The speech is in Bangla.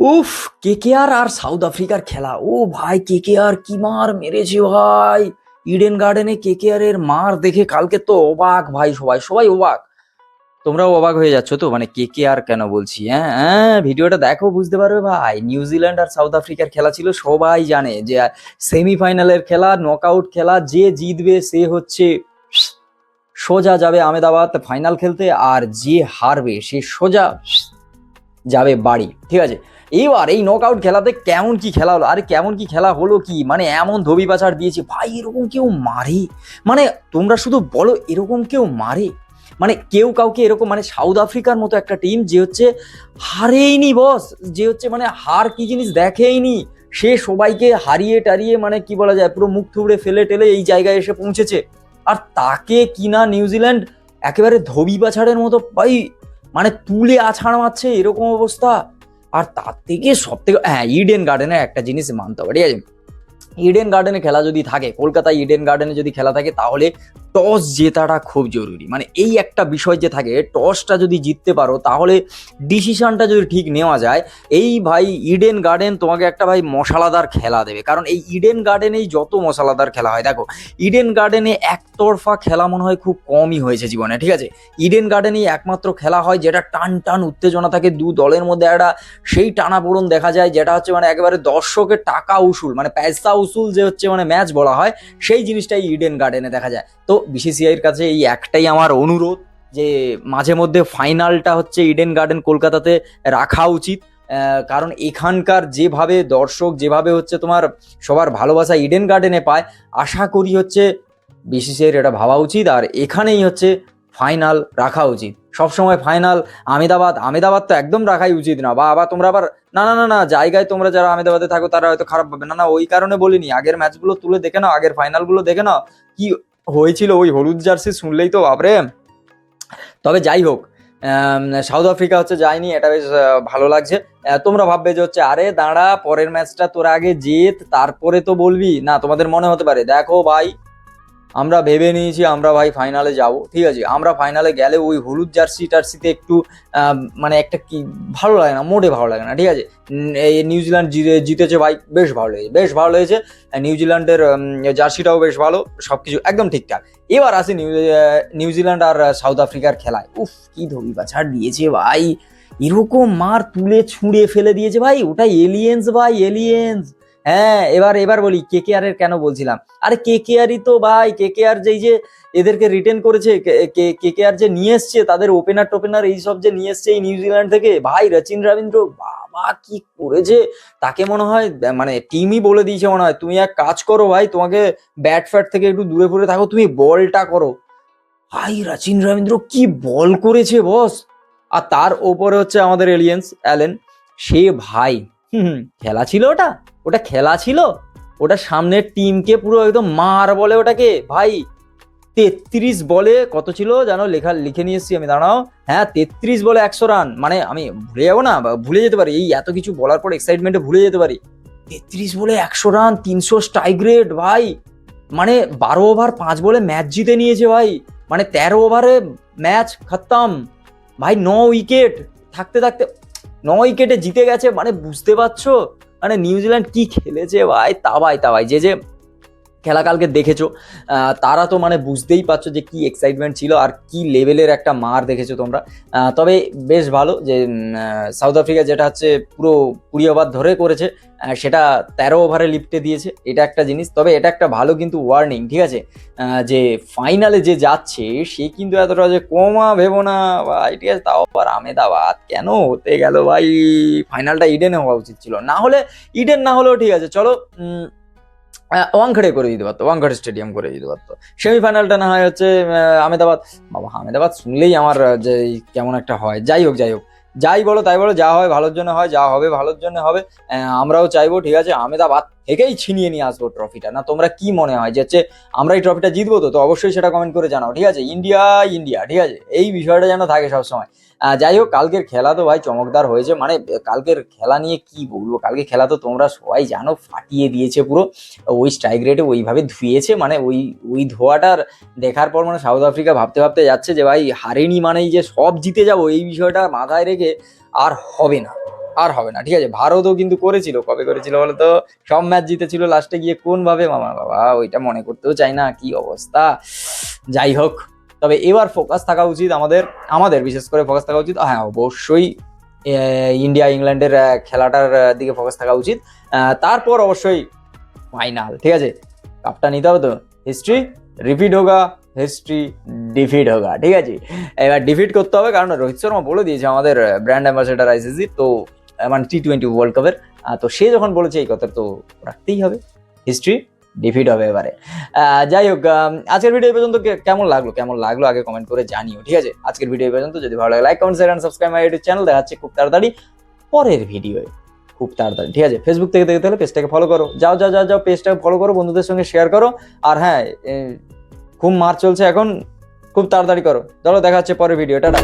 উফ, কেকেআর আর সাউথ আফ্রিকার খেলা, ও ভাই কেকেআর কি মার মেরেছে ভাই। ইডেন গার্ডেনে কেকেআর এর মার দেখে কালকে তো অবাক ভাই, সবাই সবাই অবাক। তোমরাও অবাক হয়ে যাচ্ছ তো, মানে কেকেআর কেন বলছি, হ্যাঁ হ্যাঁ, ভিডিওটা দেখো বুঝতে পারবে ভাই। নিউজিল্যান্ড আর সাউথ আফ্রিকার খেলা ছিল, সবাই জানে যে সেমিফাইনালের খেলা, নকআউট খেলা, যে জিতবে সে হচ্ছে সোজা যাবে আহমেদাবাদ ফাইনাল খেলতে, আর যে হারবে সে সোজা যাবে বাড়ি, ঠিক আছে। এইবার এই নকআউট খেলাতে কেমন কি খেলা হলো, আরে কেমন কি খেলা হলো কি, মানে এমন ধোবি পাচার দিয়েছে ভাই, এরকম কেউ মারে? মানে তোমরা শুধু বলো এরকম কেউ মারে? মানে কেউ কাউকে এরকম, মানে সাউথ আফ্রিকার মতো একটা টিম যে হচ্ছে হারেইনি বস, যে হচ্ছে মানে হার কি জিনিস দেখেইনি, সে সবাইকে হারিয়ে টারিয়ে মানে কি বলা যায় পুরো মুখ থুবড়ে ফেলে টেলে এই জায়গায় এসে পৌঁছেছে। আর তাকে কিনা নিউজিল্যান্ড একেবারে ধোবি পাছাড়ের মতো ভাই, মানে তুলে আছাড় মারছে, এরকম অবস্থা। আর তার থেকে সব থেকে, হ্যাঁ, ইডেন গার্ডেনের একটা জিনিস মানতে হবে, ঠিক আছে। ইডেন গার্ডেনে খেলা যদি থাকে, কলকাতায় ইডেন গার্ডেনে যদি খেলা থাকে, তাহলে টস জেতাটা খুব জরুরি। মানে এই একটা বিষয় যে থাকে, টসটা যদি জিততে পারো তাহলে ডিসিশনটা যদি ঠিক নেওয়া যায়, এই ভাই ইডেন গার্ডেন তোমাকে একটা ভাই মশলাদার খেলা দেবে। কারণ এই ইডেন গার্ডেনেই যত মশলাদার খেলা হয়, দেখো ইডেন গার্ডেনে একতরফা খেলা মনে হয় খুব কমই হয়েছে জীবনে, ঠিক আছে। ইডেন গার্ডেনেই একমাত্র খেলা হয় যেটা টান টান উত্তেজনা থাকে, দু দলের মধ্যে একটা সেই টানাপোড়ন দেখা যায়, যেটা হচ্ছে মানে একেবারে দর্শকের টাকা উসুল, মানে পয়সা উসুল যে হচ্ছে মানে ম্যাচ বলা হয়, সেই জিনিসটাই ইডেন গার্ডেনে দেখা যায়। তো বিসিসিআই এর কাছে এই একটাই আমার অনুরোধ, যে মাঝে মধ্যে ফাইনালটা হচ্ছে ইডেন গার্ডেন কলকাতাতে রাখা উচিত। কারণ এখানকার যেভাবে দর্শক, যেভাবে হচ্ছে তোমার সবার ভালোবাসা ইডেন গার্ডেনে পায়, আশা করি হচ্ছে বিসিসিআই এটা ভাবা উচিত, আর এখানেই হচ্ছে ফাইনাল রাখা উচিত। সবসময় ফাইনাল আহমেদাবাদ, আহমেদাবাদ তো একদম রাখাই উচিত না। বা আবার তোমরা আবার না না না না, জায়গায় তোমরা যারা আহমেদাবাদে থাকো তারা হয়তো খারাপ পাবে, না না, ওই কারণে বলিনি। আগের ম্যাচগুলো তুলে দেখে নাও, আগের ফাইনালগুলো দেখে নাও কি হয়েছিল। ওই হলুদ জার্সি শুনলেই তো বাপরে। তবে যাই হোক, সাউথ আফ্রিকা হচ্ছে যায়নি, এটা বেশ ভালো লাগছে। তোমরা ভাববে যে হচ্ছে আরে দাঁড়া, পরের ম্যাচটা তোরা আগে জিত তারপরে তো বলবি, না তোমাদের মনে হতে পারে, দেখো ভাই আমরা ভেবে নিয়েছি আমরা ভাই ফাইনালে যাব, ঠিক আছে। আমরা ফাইনালে গেলে ওই হলুদ জার্সি টার্সিতে একটু মানে একটা কি ভালো লাগে না, মোটে ভালো লাগে না, ঠিক আছে। এই নিউজিল্যান্ড জিতেছে ভাই, বেশ ভালো লেগেছে, বেশ ভালো লেগেছে। নিউজিল্যান্ডের জার্সিটাও বেশ ভালো, সবকিছু একদম ঠিকঠাক। এবার আসি নিউজিল্যান্ড আর সাউথ আফ্রিকার খেলায়, উফ কি ধরি বাছাড় দিয়েছে ভাই, এরকম মার তুলে ছুঁড়ে ফেলে দিয়েছে ভাই, ওটা এলিয়েন্স ভাই, এলিয়েন্স। হ্যাঁ, এবার এবার বলি কেকেআর এর কেন বলছিলাম, আরে কেকেআরই তো ভাই, কেকেআর যেই যে এদেরকে রিটেন করেছে, কেকেআর যে নিয়ে এসছে তাদের ওপেনার টোপেনার এইসব যে নিয়ে এসছে এই নিউজিল্যান্ড থেকে, ভাই রচিন রবীন্দ্র বাবা কি করেছে। তাকে মনে হয় মানে টিমই বলে দিয়েছে মনে হয়, তুমি এক কাজ করো ভাই, তোমাকে ব্যাট ফ্যাট থেকে একটু দূরে দূরে থাকো, তুমি বলটা করো। ভাই রচিন রবীন্দ্র কি বল করেছে বস। আর তার ওপরে হচ্ছে আমাদের এলিয়েন্স অ্যালেন, সে ভাই খেলা ছিল ওটা, ওটা খেলা ছিল। ওটা সামনের টিমকে পুরো একদম মার বলে ওটাকে ভাই। 33 বলে কত ছিল জানো, লেখা লিখে নিয়ে এসেছি আমি, দাঁড়াও। হ্যাঁ, 33 বলে 100 রান, মানে আমি ভুলে যাবো না, ভুলে যেতে পারি এই এত কিছু বলার পর, এক্সাইটমেন্টে ভুলে যেতে পারি। 33 বলে 100 রান, 300 স্ট্রাইক রেট ভাই, মানে 12 ওভার 5 বলে ম্যাচ জিতে নিয়েছে ভাই। মানে 13 ওভারে ম্যাচ খতম ভাই, 9 উইকেট থাকতে থাকতে 9 উইকেটে জিতে গেছে, মানে বুঝতে পারছো মানে নিউজিল্যান্ড কি খেলেছে ভাই। তাবাই তাবাই, যে যে খেলা কালকে দেখেছো তারা তো মানে বুঝতেই পারছো যে কি এক্সাইটমেন্ট ছিল আর কি লেভেলের একটা মার দেখেছো তোমরা। তবে বেশ ভালো যে সাউথ আফ্রিকা যেটা হচ্ছে পুরো 20 ওভার ধরে করেছে, সেটা 13 ওভারে লিপটে দিয়েছে, এটা একটা জিনিস। তবে এটা একটা ভালো কিন্তু ওয়ার্নিং, ঠিক আছে, যে ফাইনালে যে যাচ্ছে সে কিন্তু এতটা যে কমা ভেবো না ভাই, ঠিক আছে। তাও আবার আহমেদাবাদ কেন হতে গেল ভাই, ফাইনালটা ইডেনে হওয়া উচিত ছিল, না হলে ইডেন না হলেও ঠিক আছে, চলো ওয়াংখেড়ে করে দিতে পারতো, ওয়াংখেড়ে স্টেডিয়াম করে দিতে পারতো। সেমিফাইনালটা না হয় হচ্ছে আহমেদাবাদ। বাবা আহমেদাবাদ শুনলেই আমার যে কেমন একটা হয়। যাই হোক যাই হোক, যাই বলো তাই বলো, যা হয় ভালোর জন্য হয়, যা হবে ভালোর জন্য হবে। আমরাও চাইবো, ঠিক আছে, আহমেদাবাদ থেকেই ছিনিয়ে নিয়ে আসবো ট্রফিটা। না তোমরা কি মনে হয় যে হচ্ছে আমরা এই ট্রফিটা জিতবো? তো অবশ্যই সেটা কমেন্ট করে জানাও, ঠিক আছে। ইন্ডিয়া ইন্ডিয়া, ঠিক আছে, এই বিষয়টা যেন থাকে সবসময়। যাই হোক, কালকের খেলা তো ভাই চমকদার হয়েছে, মানে কালকের খেলা নিয়ে কি বলবো, কালকে খেলা তো তোমরা সবাই জানো ফাটিয়ে দিয়েছে পুরো। ওই স্ট্রাইক রেটে ওইভাবে ধুয়েছে, মানে ওই ওই ধোয়াটার দেখার পর মানে সাউথ আফ্রিকা ভাবতে ভাবতে যাচ্ছে যে ভাই হারেনি মানেই যে সব জিতে যাবো, এই বিষয়টা মাথায় রেখে আর হবে না। আর হবে না, ঠিক আছে। ভারতও কিন্তু করেছিল, কবে করেছিল বলো তো, সব ম্যাচ জিতেছিল, লাস্টে গিয়ে কোন ভাবে মামা বাবা, ওইটা মনে করতেও চাই না, কি অবস্থা। যাই হোক, তবে এবার ফোকাস থাকা উচিত আমাদের বিশেষ করে ফোকাস থাকা উচিত, হ্যাঁ অবশ্যই ইন্ডিয়া ইংল্যান্ডের খেলাটার দিকে ফোকাস থাকা উচিত। তারপর অবশ্যই ফাইনাল, ঠিক আছে, কাপটা নিতে হবে তো। হিস্ট্রি রিপিট হোগা, হিস্ট্রি ডিফিট হোগা, ঠিক আছে। এবার ডিফিট করতে হবে, কারণ রোহিত শর্মা বলে দিয়েছে আমাদের ব্র্যান্ড অ্যাম্বাসেডার আইসিসি, তো মানে T20 ওয়ার্ল্ড কাপের, তো সে যখন বলেছে এই কথা তো রাখতেই হবে, হিস্ট্রি ডিফিট হবে এবারে। যাই হোক, আজকের ভিডিও পর্যন্ত কেমন লাগলো আগে কমেন্ট করে জানিও, ঠিক আছে। আজকের ভিডিও পর্যন্ত, যদি ভালো লাগে like comment share and subscribe my YouTube channel. দেখা যাচ্ছে খুব তাড়াতাড়ি পরের ভিডিওয়ে, খুব তাড়াতাড়ি, ঠিক আছে। ফেসবুক থেকে দেখতে হলে পেজটাকে ফলো করো, যাও পেজটাকে ফলো করো, বন্ধুদের সঙ্গে শেয়ার করো। আর হ্যাঁ, খুব মার চলছে এখন, খুব তাড়াতাড়ি করো। চলো দেখা হচ্ছে পরের ভিডিও, টাটা।